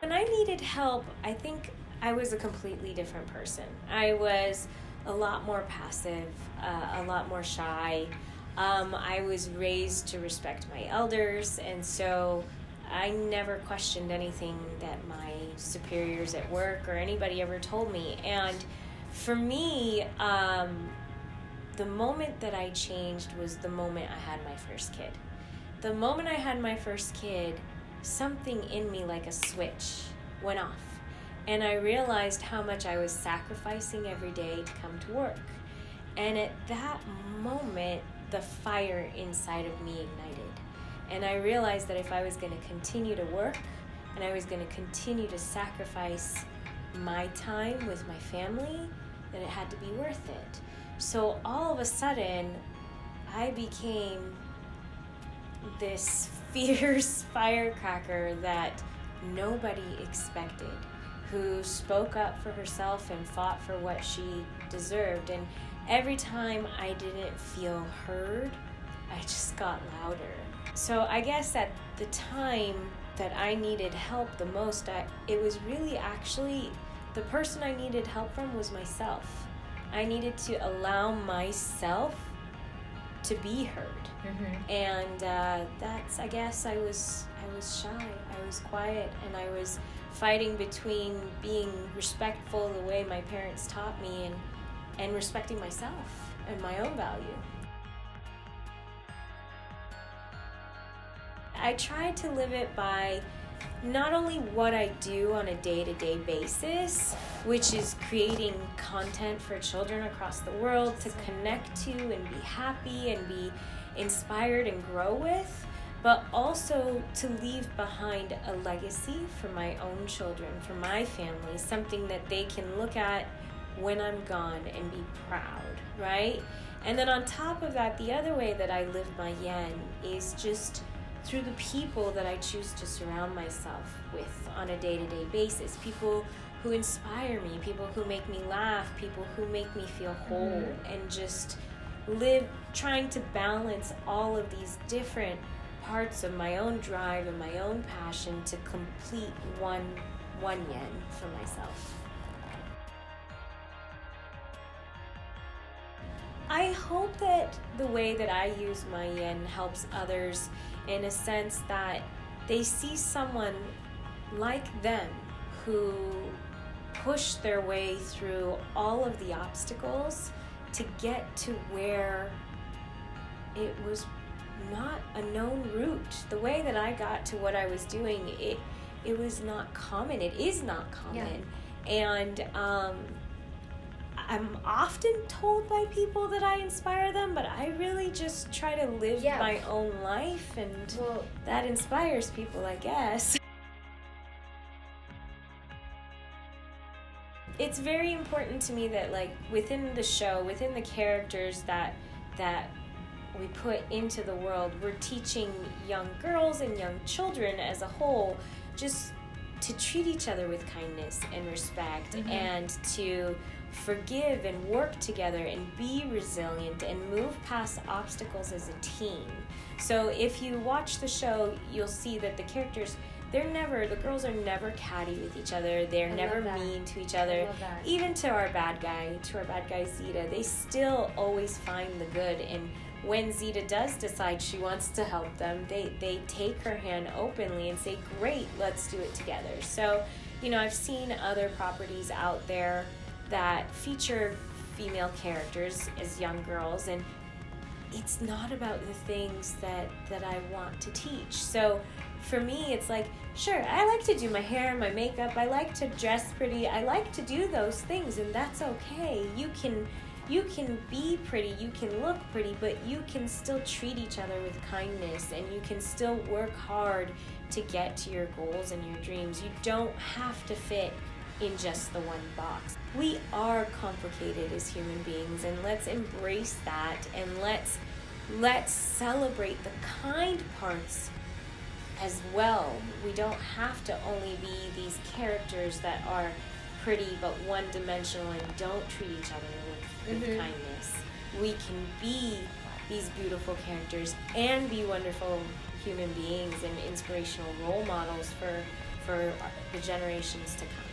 When I needed help, I think I was a completely different person. I was a lot more passive, a lot more shy. I was raised to respect my elders, and so I never questioned anything that my superiors at work or anybody ever told me. And for me, the moment that I changed was the moment I had my first kid. The moment I had my first kid, something in me like a switch went off. And I realized how much I was sacrificing every day to come to work. And at that moment, the fire inside of me ignited. And I realized that if I was going to continue to work and I was going to continue to sacrifice my time with my family, then it had to be worth it. So all of a sudden, I became this fierce firecracker that nobody expected, who spoke up for herself and fought for what she deserved. And every time I didn't feel heard, I just got louder. So I guess at the time that I needed help the most, it was really actually the person I needed help from was myself. I needed to allow myself to be heard. Mm-hmm. And that's, I guess I was shy, I was quiet, and I was fighting between being respectful the way my parents taught me and respecting myself and my own value. I tried to live it by not only what I do on a day-to-day basis, which is creating content for children across the world to connect to and be happy and be inspired and grow with, but also to leave behind a legacy for my own children, for my family, something that they can look at when I'm gone and be proud, right? And then on top of that, the other way that I live my yen is just through the people that I choose to surround myself with on a day-to-day basis. People who inspire me, people who make me laugh, people who make me feel whole, and just live trying to balance all of these different parts of my own drive and my own passion to complete one yen for myself. I hope that the way that I use my yen helps others in a sense that they see someone like them who pushed their way through all of the obstacles to get to where it was not a known route. The way that I got to what I was doing, it was not common. It is not common. Yeah. And I'm often told by people that I inspire them, but I really just try to live my own life, and that inspires people, I guess. It's very important to me that, like, within the show, within the characters that we put into the world, we're teaching young girls and young children as a whole just to treat each other with kindness and respect, and to forgive and work together and be resilient and move past obstacles as a team. So if you watch the show, you'll see that the characters, the girls are never catty with each other. They're never mean to each other. Even to our bad guy Zeta, they still always find the good. And when Zeta does decide she wants to help them, they take her hand openly and say, great, let's do it together. So, I've seen other properties out there that feature female characters as young girls, and it's not about the things that I want to teach. So for me, it's like, sure, I like to do my hair, my makeup, I like to dress pretty, I like to do those things, and that's okay. You can be pretty, you can look pretty, but you can still treat each other with kindness, and you can still work hard to get to your goals and your dreams. You don't have to fit in just the one box. We are complicated as human beings, and let's embrace that, and let's celebrate the kind parts as well. We don't have to only be these characters that are pretty but one-dimensional and don't treat each other with kindness. We can be these beautiful characters and be wonderful human beings and inspirational role models for the generations to come.